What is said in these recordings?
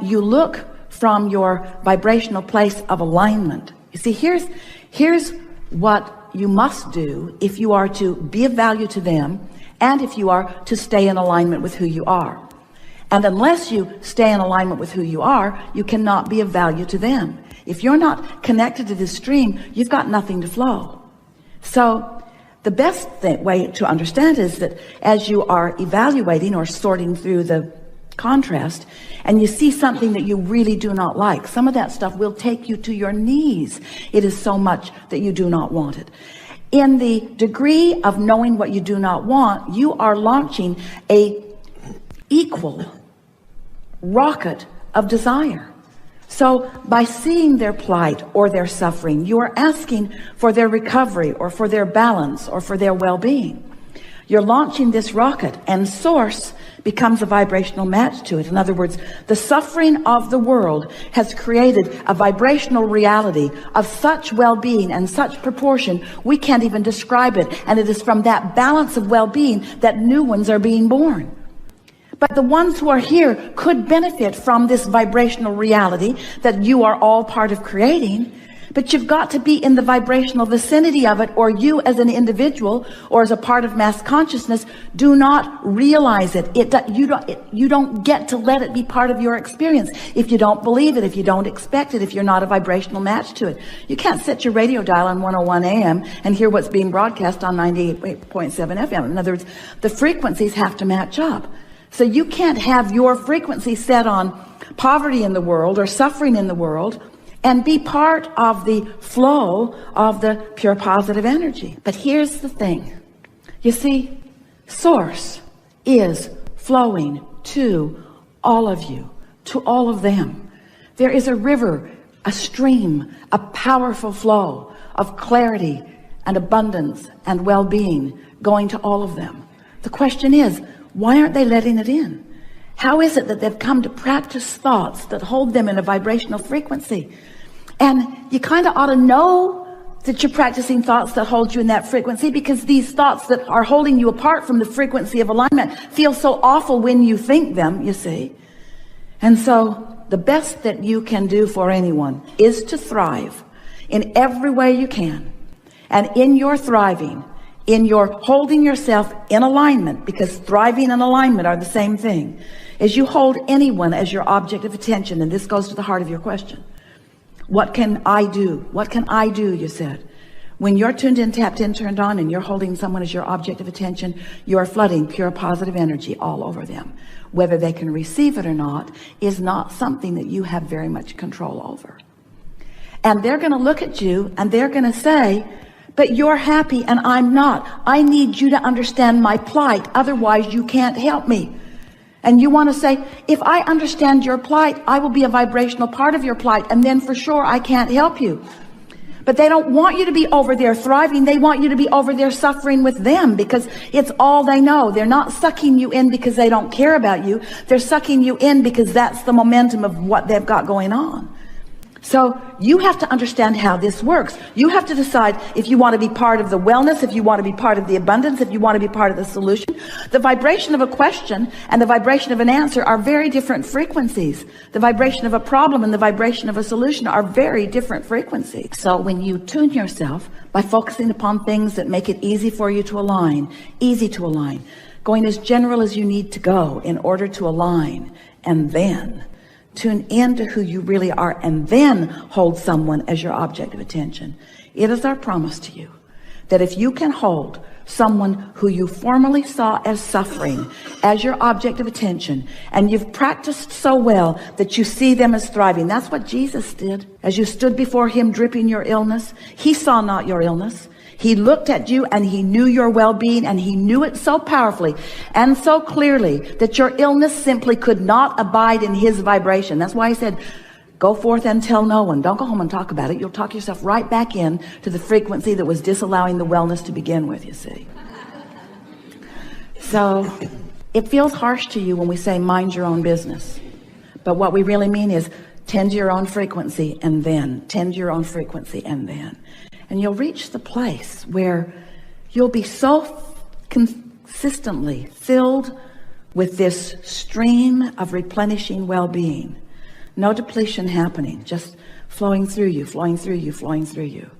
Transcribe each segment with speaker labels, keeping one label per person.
Speaker 1: You look from your vibrational place of alignment. You see, here's what you must do if you are to be of value to them, and if you are to stay in alignment with who you are. And unless you stay in alignment with who you are, you cannot be of value to them. If you're not connected to this stream, you've got nothing to flow. So the best way to understand is that as you are evaluating or sorting through the contrast, and you see something that you really do not like, some of that stuff will take you to your knees. It is so much that you do not want it. In the degree of knowing what you do not want, you are launching a equal rocket of desire. So by seeing their plight or their suffering, you are asking for their recovery or for their balance or for their well-being. You're launching this rocket, and source becomes a vibrational match to it. In other words, the suffering of the world has created a vibrational reality of such well-being and such proportion we can't even describe it. And it is from that balance of well-being that new ones are being born. But the ones who are here could benefit from this vibrational reality that you are all part of creating. But you've got to be in the vibrational vicinity of it, or you as an individual or as a part of mass consciousness do not realize it. You don't get to let it be part of your experience if you don't believe it, if you don't expect it, if you're not a vibrational match to it. You can't set your radio dial on 101 AM and hear what's being broadcast on 98.7 FM. In other words, the frequencies have to match up. So you can't have your frequency set on poverty in the world or suffering in the world and be part of the flow of the pure positive energy. But here's the thing. You see, source is flowing to all of you, to all of them. There is a river, a stream, a powerful flow of clarity and abundance and well-being going to all of them. The question is, why aren't they letting it in? How is it that they've come to practice thoughts that hold them in a vibrational frequency? And you kind of ought to know that you're practicing thoughts that hold you in that frequency, because these thoughts that are holding you apart from the frequency of alignment feel so awful when you think them, you see. And so the best that you can do for anyone is to thrive in every way you can. And in your thriving, in your holding yourself in alignment, because thriving and alignment are the same thing, as you hold anyone as your object of attention. And this goes to the heart of your question. What can I do? What can I do? You said. When you're tuned in, tapped in, turned on, and you're holding someone as your object of attention, you are flooding pure positive energy all over them. Whether they can receive it or not is not something that you have very much control over. And they're going to look at you and they're going to say, but you're happy and I'm not. I need you to understand my plight. Otherwise you can't help me. And you want to say, if I understand your plight, I will be a vibrational part of your plight, and then for sure I can't help you. But they don't want you to be over there thriving. They want you to be over there suffering with them, because it's all they know. They're not sucking you in because they don't care about you. They're sucking you in because that's the momentum of what they've got going on. So you have to understand how this works. You have to decide if you want to be part of the wellness, if you want to be part of the abundance, if you want to be part of the solution. The vibration of a question and the vibration of an answer are very different frequencies. The vibration of a problem and the vibration of a solution are very different frequencies. So when you tune yourself by focusing upon things that make it easy for you to align, going as general as you need to go in order to align, and then tune into who you really are, and then hold someone as your object of attention. It is our promise to you that if you can hold someone who you formerly saw as suffering as your object of attention, and you've practiced so well that you see them as thriving. That's what Jesus did. As you stood before him dripping your illness, he saw not your illness. He looked at you and he knew your well-being, and he knew it so powerfully and so clearly that your illness simply could not abide in his vibration. That's why he said, go forth and tell no one. Don't go home and talk about it. You'll talk yourself right back in to the frequency that was disallowing the wellness to begin with, you see. So it feels harsh to you when we say mind your own business. But what we really mean is tend to your own frequency, and then tend to your own frequency, and then. And you'll reach the place where you'll be so consistently filled with this stream of replenishing well-being No depletion happening, just flowing through you, flowing through you, flowing through you.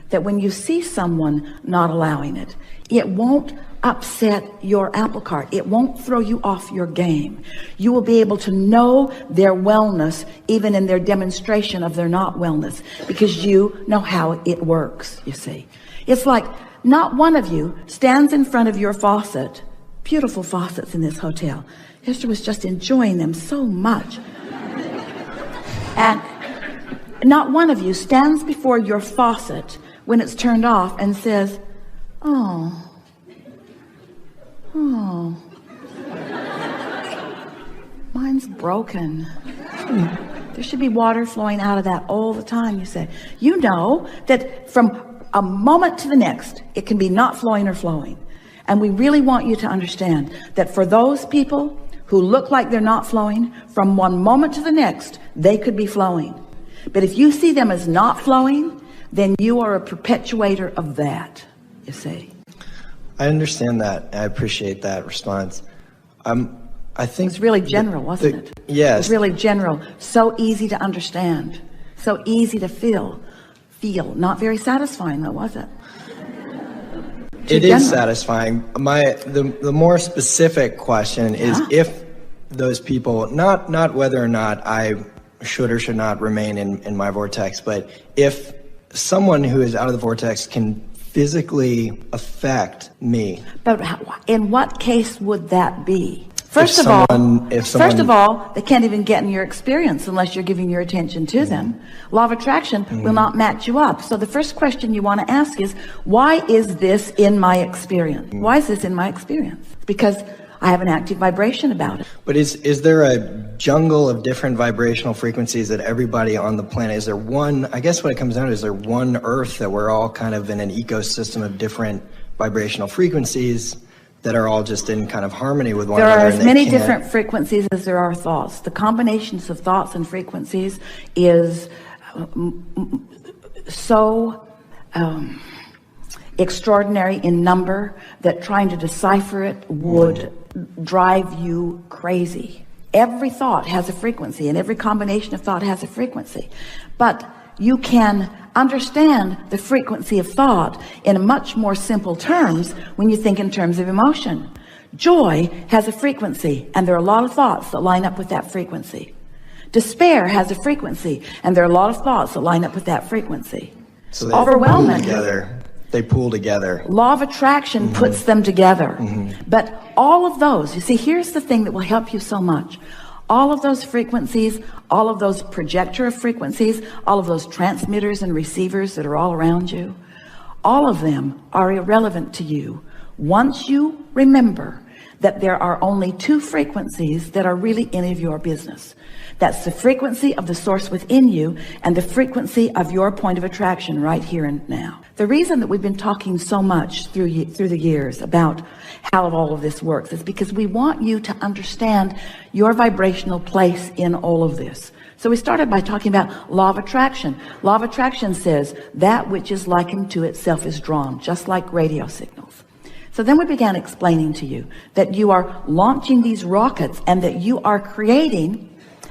Speaker 1: That when you see someone not allowing it, it won't upset your apple cart. It won't throw you off your game. You will be able to know their wellness even in their demonstration of their not wellness, because you know how it works, you see. It's like not one of you stands in front of your faucet. Beautiful faucets in this hotel. Esther was just enjoying them so much. And not one of you stands before your faucet when it's turned off and says, oh, mine's broken. There should be water flowing out of that all the time, you say. You know that from a moment to the next, it can be not flowing or flowing. And we really want you to understand that for those people who look like they're not flowing, from one moment to the next, they could be flowing. But if you see them as not flowing, then you are a perpetuator of that, you see.
Speaker 2: I understand that. I appreciate that response. I think
Speaker 1: it was really general, wasn't it?
Speaker 2: Yes.
Speaker 1: It was really general. So easy to understand. So easy to feel. Not very satisfying, though, was it?
Speaker 2: It is satisfying. The more specific question is if those people, not whether or not I should or should not remain in my vortex, but if someone who is out of the vortex can physically affect me.
Speaker 1: But in what case would that be? First of all, they can't even get in your experience unless you're giving your attention to them. Law of attraction will not match you up. So the first question you want to ask is, why is this in my experience? Why is this in my experience? Because I have an active vibration about it.
Speaker 2: But is there a jungle of different vibrational frequencies that everybody on the planet, is there one, I guess what it comes down to, is there one Earth that we're all kind of in an ecosystem of different vibrational frequencies that are all just in kind of harmony with one another?
Speaker 1: There are as many different frequencies as there are thoughts. The combinations of thoughts and frequencies is so extraordinary in number that trying to decipher it would drive you crazy. Every thought has a frequency, and every combination of thought has a frequency. But you can understand the frequency of thought in much more simple terms when you think in terms of emotion. Joy has a frequency, and there are a lot of thoughts that line up with that frequency. Despair has a frequency, and there are a lot of thoughts that line up with that frequency.
Speaker 2: So they pool together.
Speaker 1: Law of attraction puts them together. But all of those, you see, here's the thing that will help you so much. All of those frequencies, all of those projector of frequencies, all of those transmitters and receivers that are all around you, all of them are irrelevant to you once you remember that there are only two frequencies that are really any of your business. That's the frequency of the source within you and the frequency of your point of attraction right here and now. The reason that we've been talking so much through the years about how all of this works is because we want you to understand your vibrational place in all of this. So we started by talking about law of attraction. Law of attraction says that which is likened to itself is drawn, just like radio signals. So then we began explaining to you that you are launching these rockets and that you are creating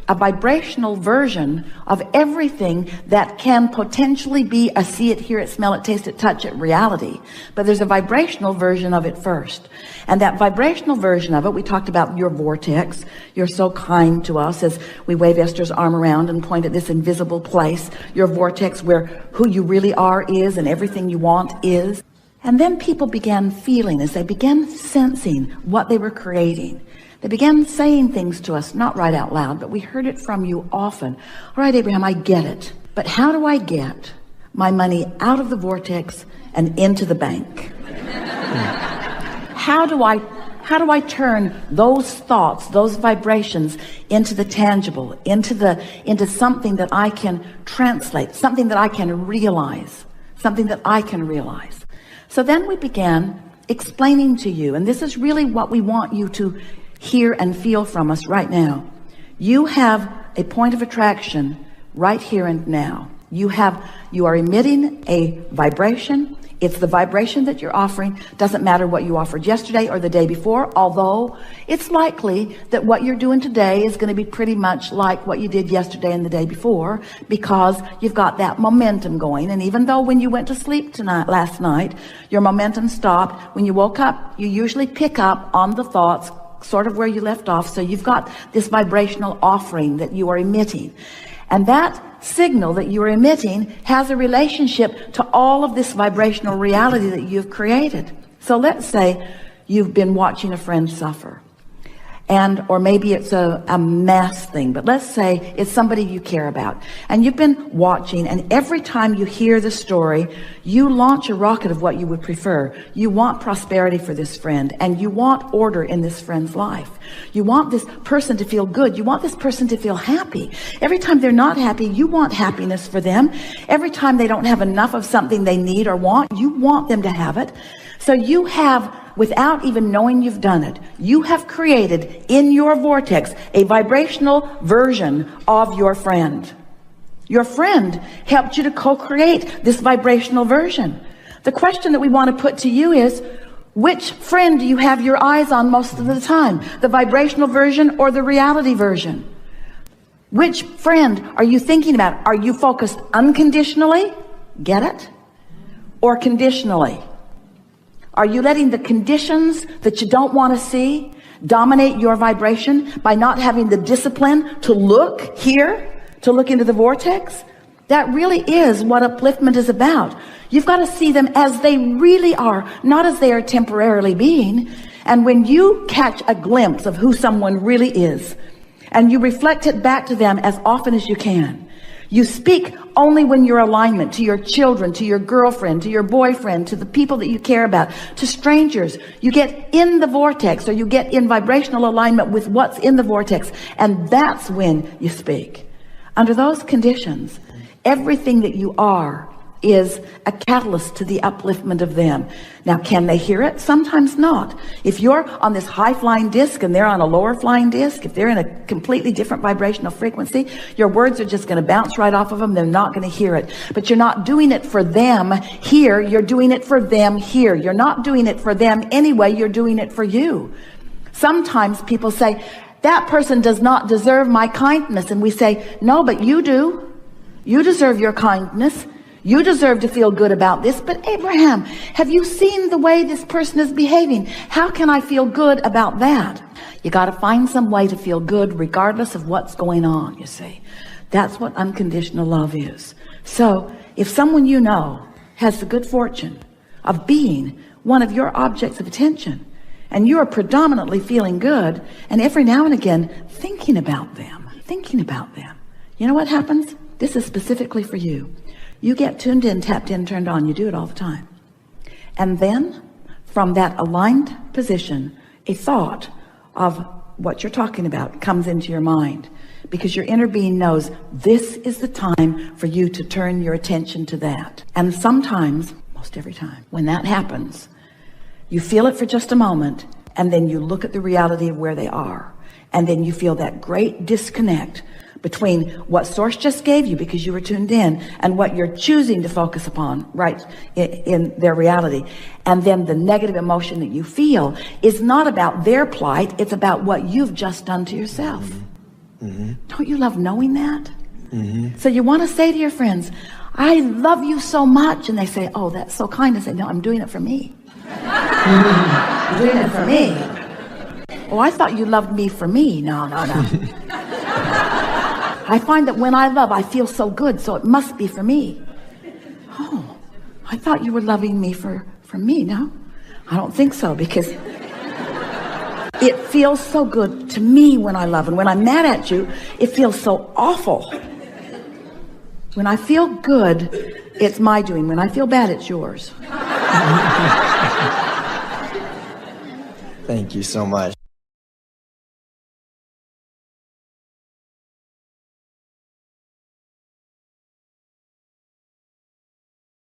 Speaker 1: a vibrational version of everything that can potentially be a see it, hear it, smell it, taste it, touch it reality. But there's a vibrational version of it first. And that vibrational version of it, we talked about your vortex. You're so kind to us as we wave Esther's arm around and point at this invisible place. Your vortex where who you really are is and everything you want is. And then people began feeling, as they began sensing what they were creating. They began saying things to us, not right out loud, but we heard it from you often. All right, Abraham, I get it. But how do I get my money out of the vortex and into the bank? How do I turn those thoughts, those vibrations into the tangible, into something that I can translate, something that I can realize, something that I can realize? So then we began explaining to you, and this is really what we want you to hear and feel from us right now. You have a point of attraction right here and now. You are emitting a vibration It's the vibration that you're offering. Doesn't matter what you offered yesterday or the day before, although it's likely that what you're doing today is going to be pretty much like what you did yesterday and the day before, because you've got that momentum going. And even though when you went to sleep last night, your momentum stopped, when you woke up, you usually pick up on the thoughts sort of where you left off. So you've got this vibrational offering that you are emitting. And that signal that you are emitting has a relationship to all of this vibrational reality that you've created. So let's say you've been watching a friend suffer, or maybe it's a mass thing, but let's say it's somebody you care about, and you've been watching, and every time you hear the story, you launch a rocket of what you would prefer. You want prosperity for this friend, and you want order in this friend's life. You want this person to feel good. You want this person to feel happy. Every time they're not happy, you want happiness for them. Every time they don't have enough of something they need or want, you want them to have it. So you have, without even knowing you've done it, you have created in your vortex a vibrational version of your friend. Your friend helped you to co-create this vibrational version. The question that we want to put to you is, which friend do you have your eyes on most of the time? The vibrational version or the reality version? Which friend are you thinking about? Are you focused unconditionally? Get it? Or conditionally? Are you letting the conditions that you don't want to see dominate your vibration by not having the discipline to look here, to look into the vortex? That really is what upliftment is about. You've got to see them as they really are, not as they are temporarily being. And when you catch a glimpse of who someone really is, and you reflect it back to them as often as you can, you speak only when you're alignment to your children, to your girlfriend, to your boyfriend, to the people that you care about, to strangers. You get in the vortex, or you get in vibrational alignment with what's in the vortex, and that's when you speak. Under those conditions, everything that you are is a catalyst to the upliftment of them. Now, can they hear it? Sometimes not. If you're on this high flying disc and they're on a lower flying disc, if they're in a completely different vibrational frequency, your words are just going to bounce right off of them. They're not going to hear it. But you're not doing it for them here. You're doing it for them here. You're not doing it for them anyway. You're doing it for you. Sometimes people say, that person does not deserve my kindness. And we say, no, but you do. You deserve your kindness. You deserve to feel good about this. But Abraham, have you seen the way this person is behaving? How can I feel good about that? You got to find some way to feel good regardless of what's going on, you see. That's what unconditional love is. So if someone you know has the good fortune of being one of your objects of attention, and you are predominantly feeling good, and every now and again thinking about them, you know what happens? This is specifically for you. You get tuned in, tapped in, turned on. You do it all the time. And then from that aligned position, a thought of what you're talking about comes into your mind, because your inner being knows this is the time for you to turn your attention to that. And sometimes, most every time, when that happens, you feel it for just a moment, and then you look at the reality of where they are. And then you feel that great disconnect between what source just gave you because you were tuned in and what you're choosing to focus upon right in their reality. And then the negative emotion that you feel is not about their plight. It's about what you've just done to yourself. Mm-hmm. Don't you love knowing that? Mm-hmm. So you want to say to your friends, I love you so much. And they say, oh, that's so kind. I say, no, I'm doing it for me. I'm doing it for me. Oh, I thought you loved me for me. No. I find that when I love, I feel so good, so it must be for me. Oh, I thought you were loving me for me. No, I don't think so, because it feels so good to me when I love. And when I'm mad at you, it feels so awful. When I feel good, it's my doing. When I feel bad, it's yours.
Speaker 2: Thank you so much.